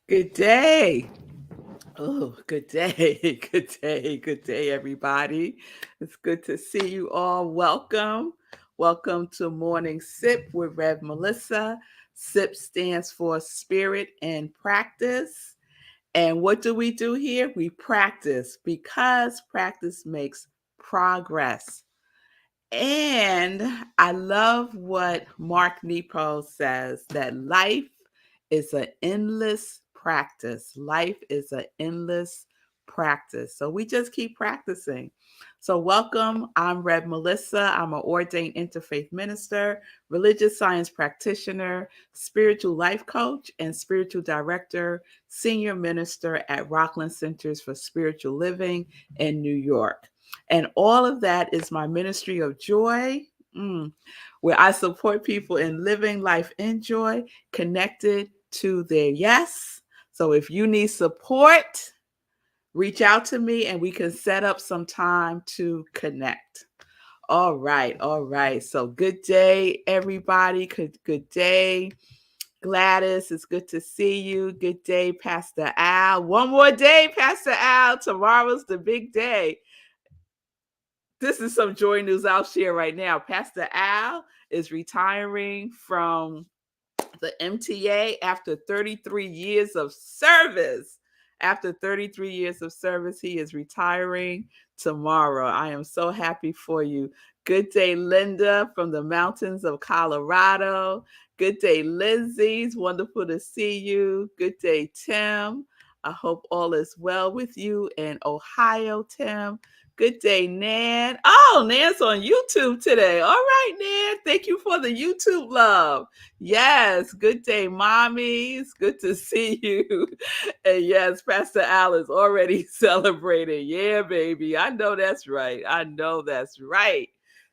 Good day. Oh, good day. Good day. Good day, everybody. It's good to see you all. Welcome. Welcome to Morning Sip with Rev Melissa. SIP stands for Spirit and Practice. And what do we do here? We practice because practice makes progress. And I love what Mark Nepo says that life is an endless practice. Life is an endless practice. So we just keep practicing. So, welcome. I'm Rev Melissa. I'm an ordained interfaith minister, religious science practitioner, spiritual life coach, and spiritual director, senior minister at Rockland Centers for Spiritual Living in New York. And all of that is my ministry of joy, where I support people in living life in joy, connected to their yes. So if you need support, reach out to me and we can set up some time to connect. All right, all right. So good day, everybody. Good day. Gladys, it's good to see you. Good day, Pastor Al. One more day, Pastor Al. Tomorrow's the big day. This is some joy news I'll share right now. Pastor Al is retiring from the MTA after 33 years of service. After 33 years of service, he is retiring tomorrow. I am so happy for you. Good day, Linda from the mountains of Colorado. Good day, Lindsay. It's wonderful to see you. Good day, Tim. I hope all is well with you in Ohio, Tim. Good day, Nan. Oh, Nan's on YouTube today. All right, Nan. Thank you for the YouTube love. Yes, good day, mommies. Good to see you. And yes, Pastor Al is already celebrating. Yeah, baby. I know that's right. I know that's right.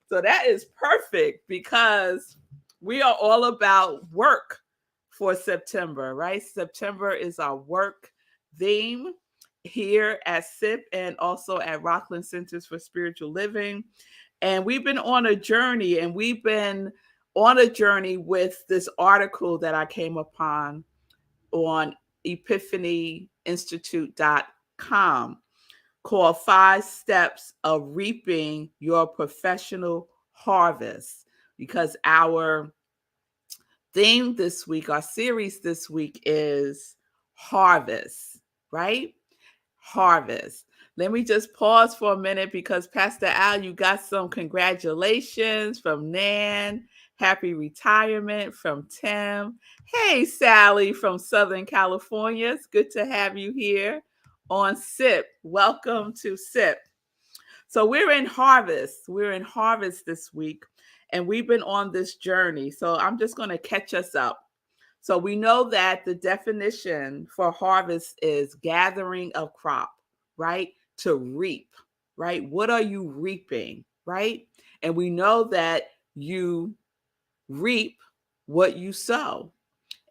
So that is perfect because we are all about work for September, right? September is our work theme here at SIP and also at Rockland Centers for Spiritual Living. And we've been on a journey with this article that I came upon on epiphanyinstitute.com called 5 Steps of Reaping Your Professional Harvest. Because our theme this week, our series this week is harvest, right? Harvest. Let me just pause for a minute because Pastor Al, you got some congratulations from Nan. Happy retirement from Tim. Hey, Sally from Southern California. It's good to have you here on SIP. Welcome to SIP. So we're in harvest. We're in harvest this week, and we've been on this journey. So I'm just going to catch us up. So we know that the definition for harvest is gathering of crop, right? To reap, right? What are you reaping, right? And we know that you reap what you sow.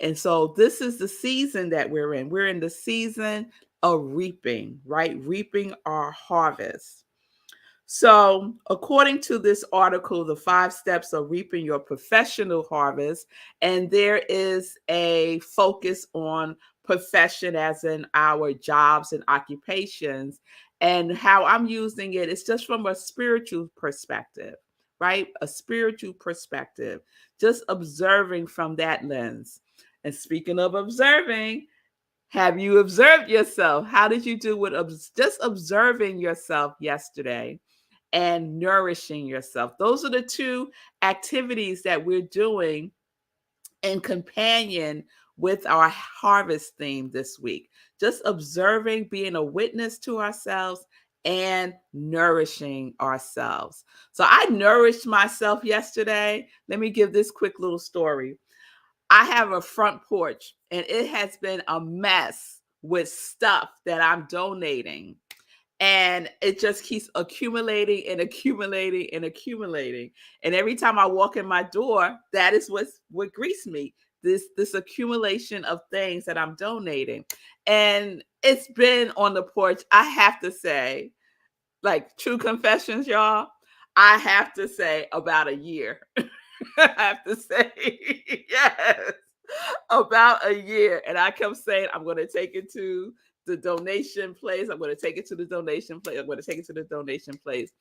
And so this is the season that we're in. We're in the season of reaping, right? Reaping our harvest. So, according to this article, the 5 steps of reaping your professional harvest, and there is a focus on profession as in our jobs and occupations. And how I'm using it is just from a spiritual perspective, right? A spiritual perspective, just observing from that lens. And speaking of observing, have you observed yourself? How did you do with just observing yourself yesterday? And nourishing yourself. Those are the two activities that we're doing in companion with our harvest theme this week. Just observing, being a witness to ourselves and nourishing ourselves. So I nourished myself yesterday. Let me give this quick little story. I have a front porch and it has been a mess with stuff that I'm donating, and it just keeps accumulating and accumulating and accumulating. And every time I walk in my door, that is what greets me. This accumulation of things that I'm donating. And it's been on the porch, I have to say, like true confessions, y'all, I have to say about a year. I have to say, yes. about a year. And I kept saying, I'm going to take it to the donation place. I'm going to take it to the donation place. I'm going to take it to the donation place.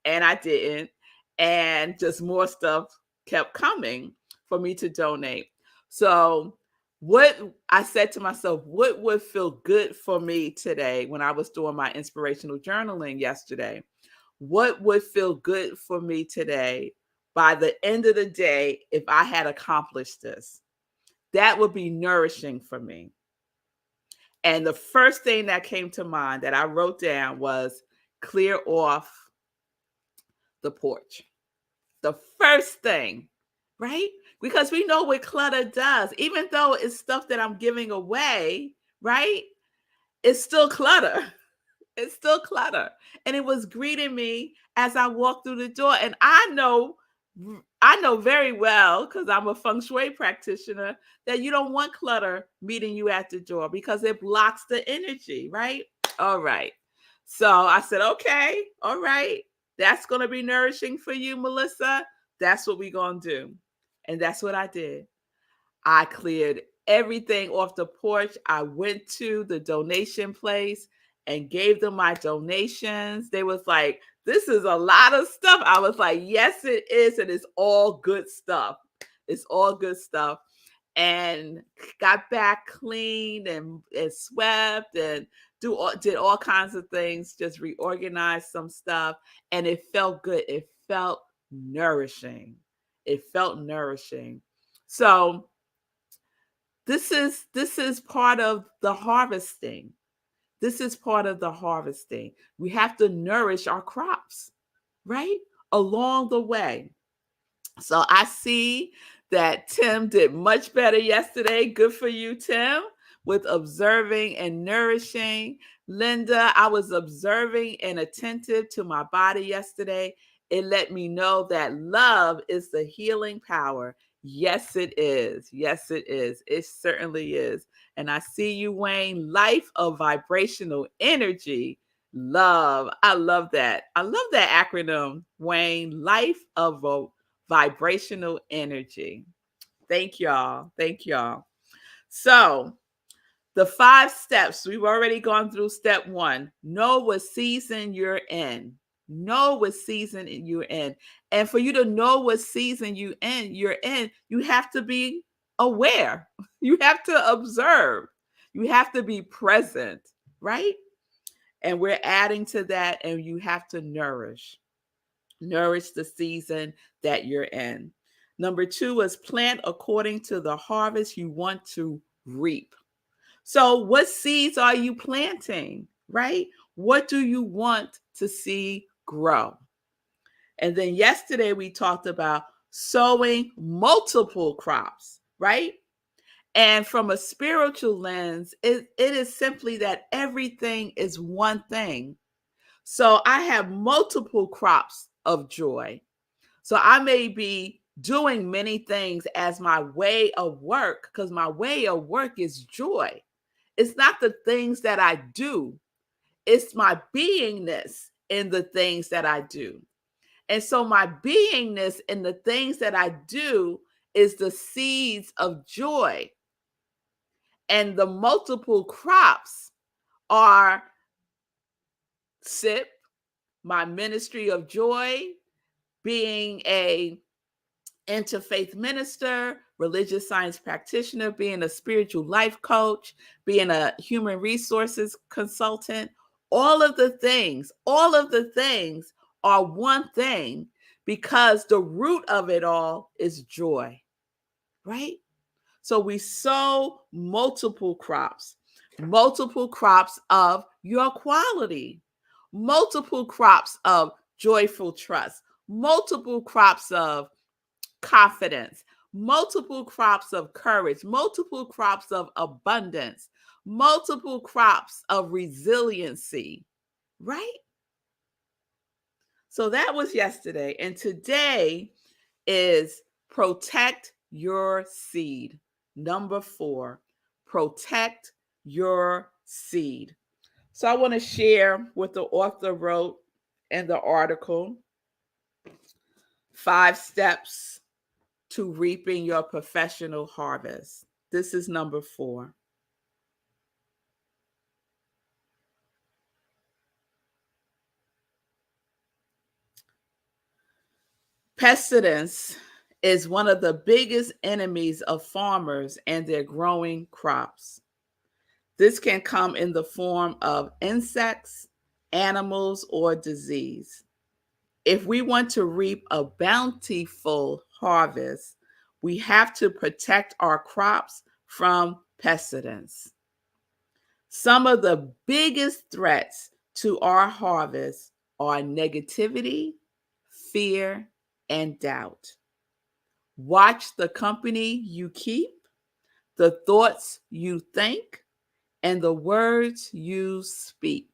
And I didn't. And just more stuff kept coming for me to donate. So, what I said to myself, what would feel good for me today when I was doing my inspirational journaling yesterday? What would feel good for me today by the end of the day if I had accomplished this? That would be nourishing for me. And the first thing that came to mind that I wrote down was clear off the porch. The first thing, right? Because we know what clutter does. Even though it's stuff that I'm giving away, right? It's still clutter. It's still clutter. And it was greeting me as I walked through the door. And I know very well, because I'm a feng shui practitioner, that you don't want clutter meeting you at the door because it blocks the energy, right? All right. So I said, okay, all right. That's going to be nourishing for you, Melissa. That's what we're going to do. And that's what I did. I cleared everything off the porch. I went to the donation place and gave them my donations. They was like, this is a lot of stuff. I was like, yes, it is. And it's all good stuff. It's all good stuff. And got back clean and swept and did all kinds of things, just reorganized some stuff. And it felt good. It felt nourishing. It felt nourishing. So this is part of the harvesting. This is part of the harvesting. We have to nourish our crops, right? Along the way. So I see that Tim did much better yesterday. Good for you, Tim, with observing and nourishing. Linda, I was observing and attentive to my body yesterday. It let me know that love is the healing power. Yes, it is. Yes, it is. It certainly is. And I see you, Wayne, life of vibrational energy. Love. I love that. I love that acronym, Wayne, life of vibrational energy. Thank y'all. Thank y'all. So, the 5 steps, we've already gone through step 1. Know what season you're in. Know what season you're in. And for you to know what season you're in, you have to be aware. You have to observe. You have to be present, right? And we're adding to that, and you have to nourish. Nourish the season that you're in. Number 2 is plant according to the harvest you want to reap. So, what seeds are you planting, right? What do you want to see grow? And then yesterday we talked about sowing multiple crops, right? And from a spiritual lens, it is simply that everything is one thing. So I have multiple crops of joy. So I may be doing many things as my way of work, because my way of work is joy. It's not the things that I do, it's my beingness in the things that I do. And so my beingness in the things that I do is the seeds of joy. And the multiple crops are SIP, my ministry of joy, being a interfaith minister, religious science practitioner, being a spiritual life coach, being a human resources consultant, all of the things are one thing, because the root of it all is joy, right? So we sow multiple crops of your quality, multiple crops of joyful trust, multiple crops of confidence, multiple crops of courage, multiple crops of abundance, multiple crops of resiliency, right? So that was yesterday. And today is protect your seed. Number 4, protect your seed. So I want to share what the author wrote in the article, 5 steps to reaping your professional harvest. This is number 4. Pestilence is one of the biggest enemies of farmers and their growing crops. This can come in the form of insects, animals, or disease. If we want to reap a bountiful harvest, we have to protect our crops from pestilence. Some of the biggest threats to our harvest are negativity, fear, and doubt. Watch the company you keep, the thoughts you think, and the words you speak.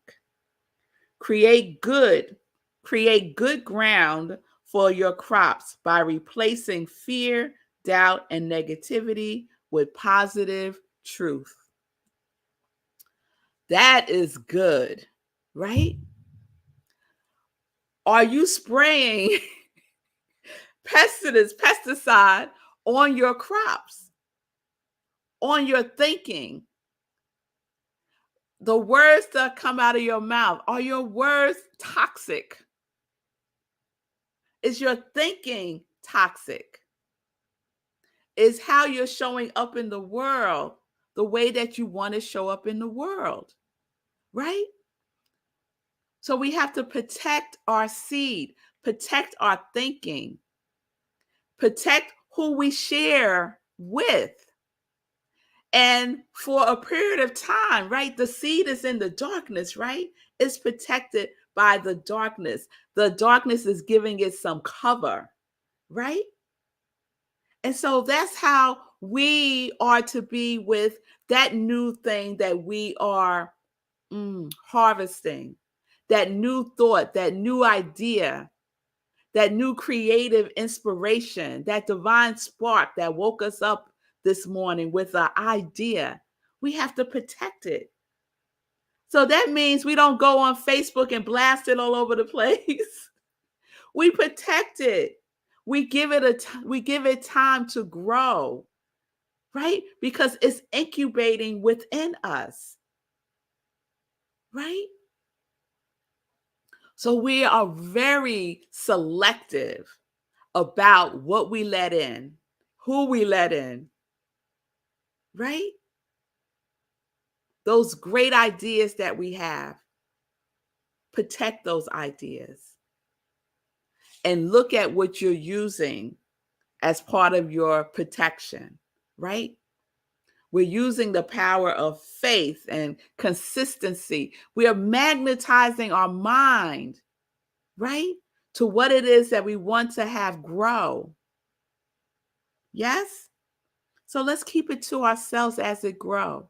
Create good, create good ground for your crops by replacing fear, doubt, and negativity with positive truth. That is good, right? Are you spraying pesticide on your crops, on your thinking? The words that come out of your mouth, are your words toxic? Is your thinking toxic? Is how you're showing up in the world the way that you want to show up in the world, right? So we have to protect our seed, protect our thinking, protect who we share with. And for a period of time, right? The seed is in the darkness, right? It's protected by the darkness. The darkness is giving it some cover, right? And so that's how we are to be with that new thing that we are harvesting, that new thought, that new idea, that new creative inspiration, that divine spark that woke us up this morning with an idea. We have to protect it. So that means we don't go on Facebook and blast it all over the place. We protect it. We give it time to grow, right? Because it's incubating within us, right? So we are very selective about what we let in, who we let in, right? Those great ideas that we have, protect those ideas and look at what you're using as part of your protection, right? We're using the power of faith and consistency. We are magnetizing our mind, right, to what it is that we want to have grow. Yes? So let's keep it to ourselves as it grow.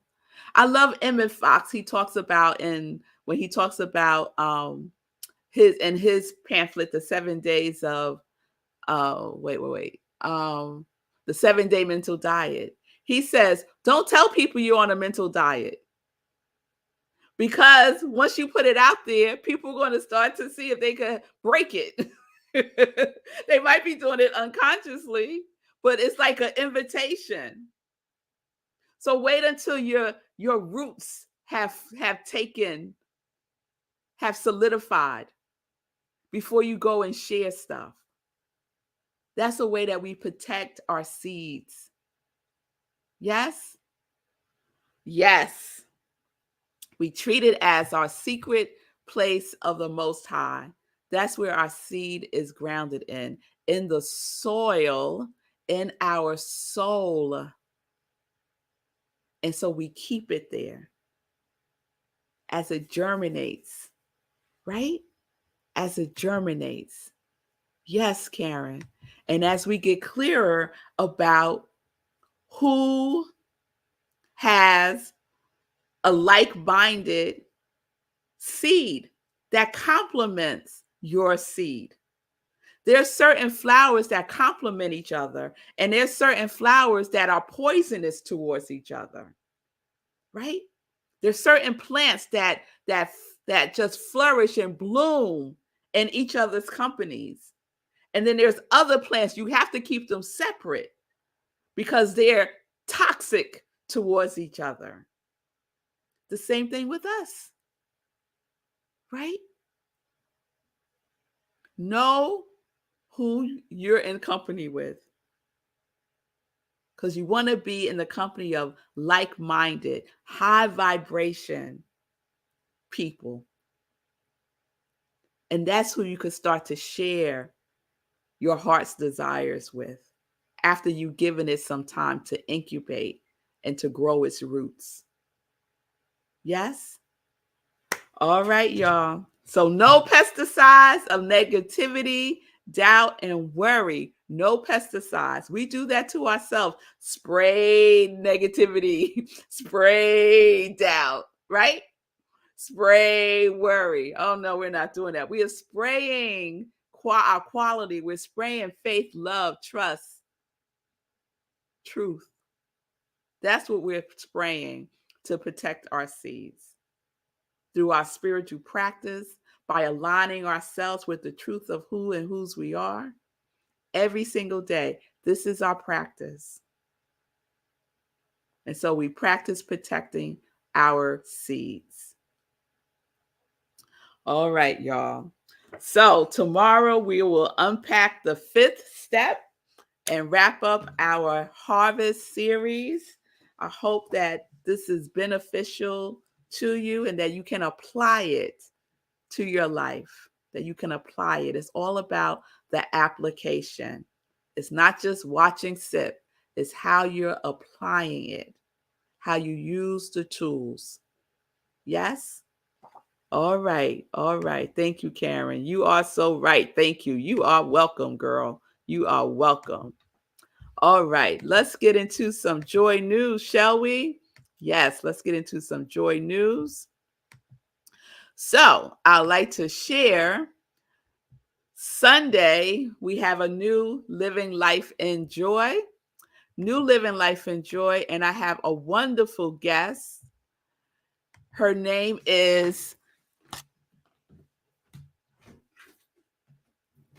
I love Emmett Fox. He talks about when he talks about his pamphlet, the 7 days of the 7-day mental diet. He says, don't tell people you're on a mental diet. Because once you put it out there, people are going to start to see if they can break it. They might be doing it unconsciously, but it's like an invitation. So wait until your roots have solidified before you go and share stuff. That's a way that we protect our seeds. Yes? Yes. We treat it as our secret place of the Most High. That's where our seed is grounded in the soil, in our soul. And so we keep it there as it germinates, right? As it germinates. Yes, Karen. And as we get clearer about who has a like-minded seed that complements your seed. There's certain flowers that complement each other, and there's certain flowers that are poisonous towards each other, right? There's certain plants that just flourish and bloom in each other's companies. And then there's other plants, you have to keep them separate because they're toxic towards each other. The same thing with us, right? Know who you're in company with, because you want to be in the company of like-minded, high vibration people. And that's who you could start to share your heart's desires with after you've given it some time to incubate and to grow its roots. Yes? All right, y'all. So no pesticides of negativity, doubt, and worry. No pesticides. We do that to ourselves. Spray negativity, spray doubt, right? Spray worry. Oh, no, we're not doing that. We are spraying our quality. We're spraying faith, love, trust, truth. That's what we're spraying to protect our seeds through our spiritual practice, by aligning ourselves with the truth of who and whose we are every single day. This is our practice. And so we practice protecting our seeds. All right, y'all. So tomorrow we will unpack the 5th step and wrap up our harvest series. I hope that this is beneficial to you and that you can apply it to your life, that you can apply it. It's all about the application. It's not just watching SIP, it's how you're applying it, how you use the tools. Yes? All right. All right. Thank you, Karen. You are so right. Thank you. You are welcome, girl. You are welcome. All right. Let's get into some joy news, shall we? Yes, let's get into some joy news. So I'd like to share Sunday, we have a new Living Life in Joy. New Living Life in Joy. And I have a wonderful guest. Her name is,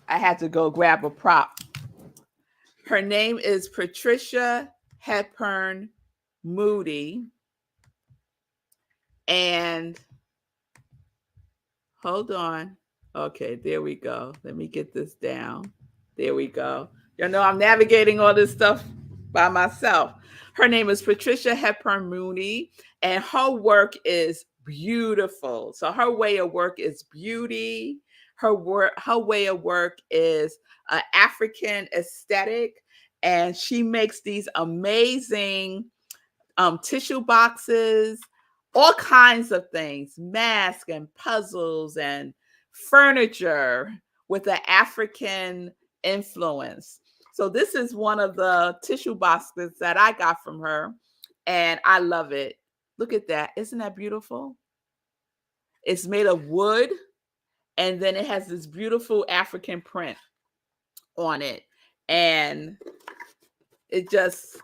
I had to go grab a prop. Her name is Patricia Hepburn Moody. And hold on. Okay, there we go. Let me get this down. There we go. You know, I'm navigating all this stuff by myself. Her name is Patricia Hepburn Moody, and her work is beautiful. So her way of work is beauty. Her way of work is African aesthetic, and she makes these amazing tissue boxes, all kinds of things, masks and puzzles and furniture with an African influence. So this is one of the tissue boxes that I got from her, and I love it. Look at that. Isn't that beautiful? It's made of wood, and then it has this beautiful African print on it. And it just,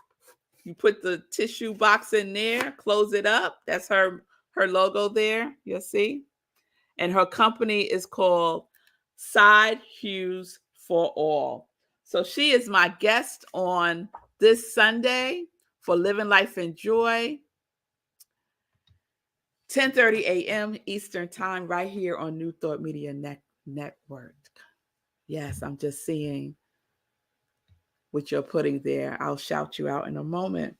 you put the tissue box in there, close it up. That's her logo there, you'll see. And her company is called Side Hues for All. So she is my guest on this Sunday for Living Life in Joy, 10:30 a.m. Eastern Time, right here on New Thought Media Network. Yes, I'm just seeing what you're putting there. I'll shout you out in a moment.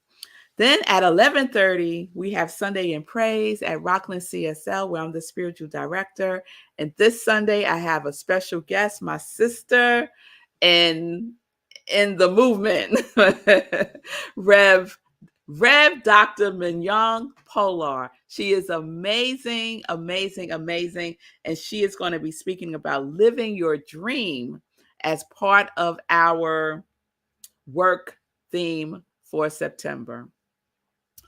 Then at 11:30, we have Sunday in Praise at Rockland CSL, where I'm the spiritual director. And this Sunday, I have a special guest, my sister in the movement, Rev Dr. Mignon Polar. She is amazing, amazing, amazing. And she is going to be speaking about living your dream as part of our work theme for September.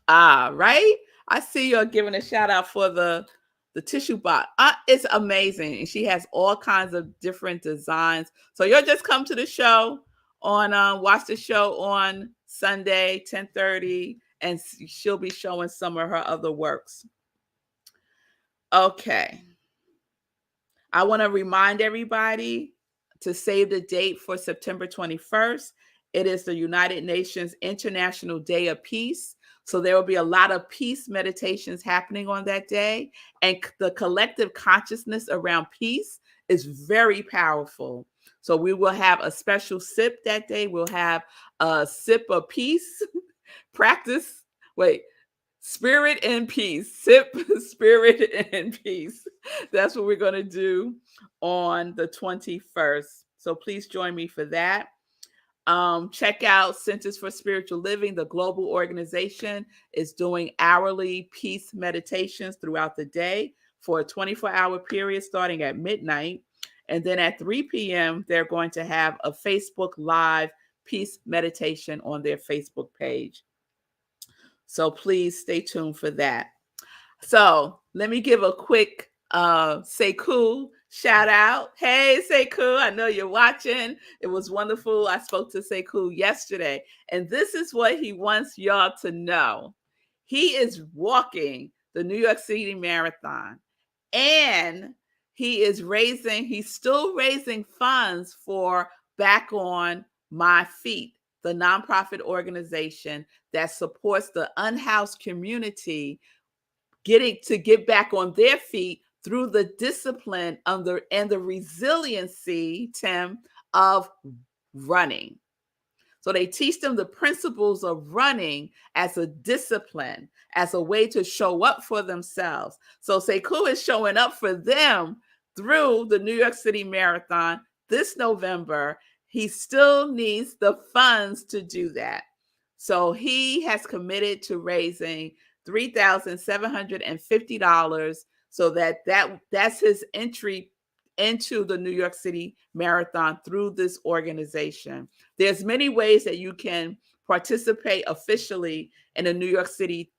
Right? I see you're giving a shout out for the tissue box. It's amazing. And she has all kinds of different designs. So you'll just come to the show on watch the show on Sunday, 10:30, and she'll be showing some of her other works. Okay. I want to remind everybody to save the date for September 21st. It is the United Nations International Day of Peace. So there will be a lot of peace meditations happening on that day. And the collective consciousness around peace is very powerful. So we will have a special sip that day. We'll have a sip of peace, practice, wait, spirit and peace, sip, spirit and peace. That's what we're going to do on the 21st. So please join me for that. Check out Centers for Spiritual Living. The global organization is doing hourly peace meditations throughout the day for a 24-hour period starting at midnight. And then at 3 p.m., they're going to have a Facebook Live peace meditation on their Facebook page. So please stay tuned for that. So let me give a quick Sekou shout out. Hey, Sekou, I know you're watching. It was wonderful. I spoke to Sekou yesterday, and this is what he wants y'all to know. He is walking the New York City Marathon, and he's still raising funds for Back on My Feet, the nonprofit organization that supports the unhoused community get back on their feet through the discipline and the resiliency, Tim, of running. So they teach them the principles of running as a discipline, as a way to show up for themselves. So Sekou is showing up for them through the New York City Marathon this November. He still needs the funds to do that. So he has committed to raising $3,750 so that's his entry into the New York City Marathon through this organization. There's many ways that you can participate officially in a New York City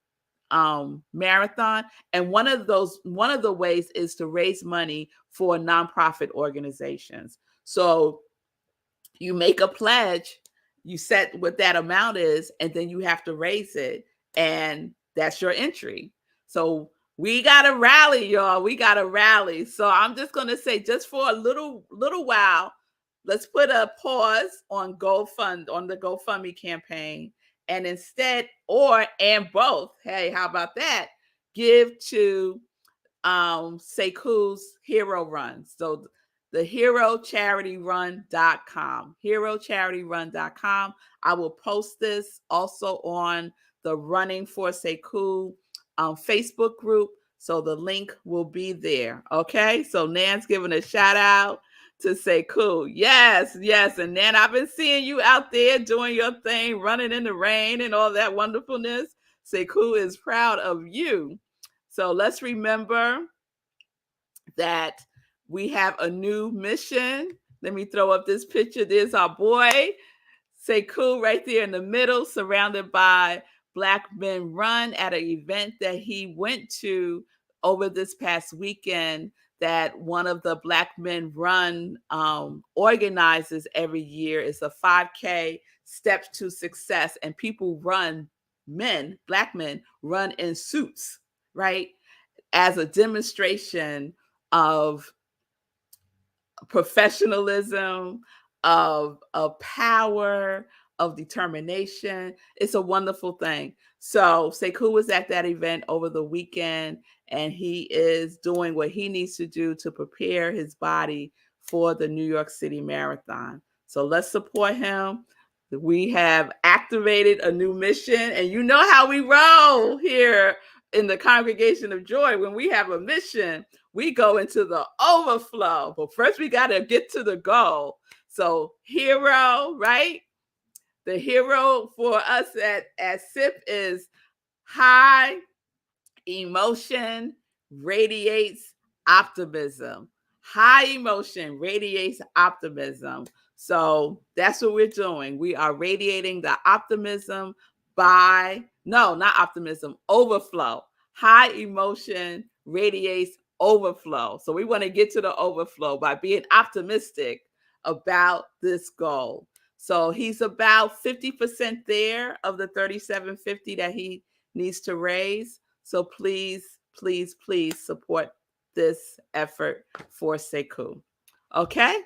marathon, and one of the ways is to raise money for nonprofit organizations. So you make a pledge, you set what that amount is, and then you have to raise it, and that's your entry. So we got to rally, y'all. We got to rally. So I'm just going to say, just for a little while, let's put a pause on the GoFundMe campaign, and instead, and both, hey, how about that? Give to Sekou's Hero Run. So the herocharityrun.com. I will post this also on the Running for Sekou Facebook group. So the link will be there. Okay. So Nan's giving a shout out to Sekou. Yes. And Nan, I've been seeing you out there doing your thing, running in the rain and all that wonderfulness. Sekou is proud of you. So let's remember that we have a new mission. Let me throw up this picture. There's our boy, Sekou, right there in the middle, surrounded by Black Men Run at an event that he went to over this past weekend that one of the Black Men Run organizes every year. It's a 5K Steps to Success, and people Black men run in suits, right? As a demonstration of professionalism, of power, of determination. It's a wonderful thing. So Sekou was at that event over the weekend, and he is doing what he needs to do to prepare his body for the New York City Marathon. So let's support him. We have activated a new mission, and you know how we roll here in the Congregation of Joy. When we have a mission, we go into the overflow. But first, we got to get to the goal. So hero, right? The hero for us at SIP is high emotion radiates optimism. High emotion radiates optimism. So that's what we're doing. We are radiating the optimism overflow. High emotion radiates overflow. So we want to get to the overflow by being optimistic about this goal. So he's about 50% there of the $3,750 that he needs to raise. So please support this effort for Sekou. Okay?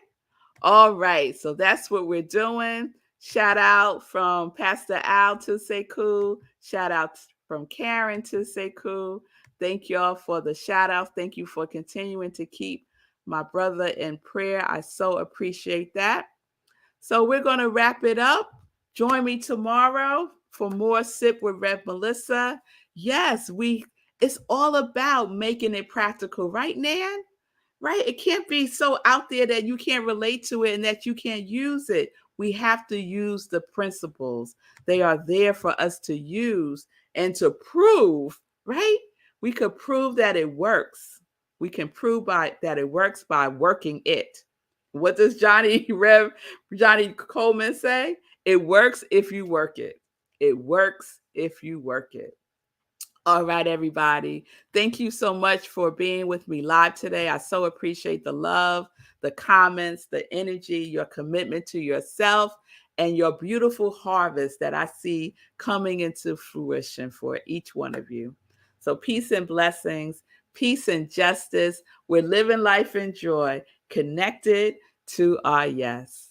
All right. So that's what we're doing. Shout out from Pastor Al to Sekou. Shout out from Karen to Sekou. Thank y'all for the shout out. Thank you for continuing to keep my brother in prayer. I so appreciate that. So we're going to wrap it up. Join me tomorrow for more Sip with Rev Melissa. Yes, it's all about making it practical, right, Nan? Right? It can't be so out there that you can't relate to it and that you can't use it. We have to use the principles. They are there for us to use and to prove, right? We could prove that it works. We can prove that it works by working it. What does Johnny Coleman say? It works if you work it. It works if you work it. All right, everybody. Thank you so much for being with me live today. I so appreciate the love, the comments, the energy, your commitment to yourself, and your beautiful harvest that I see coming into fruition for each one of you. So, peace and blessings, peace and justice. We're living life in joy, connected to our yes.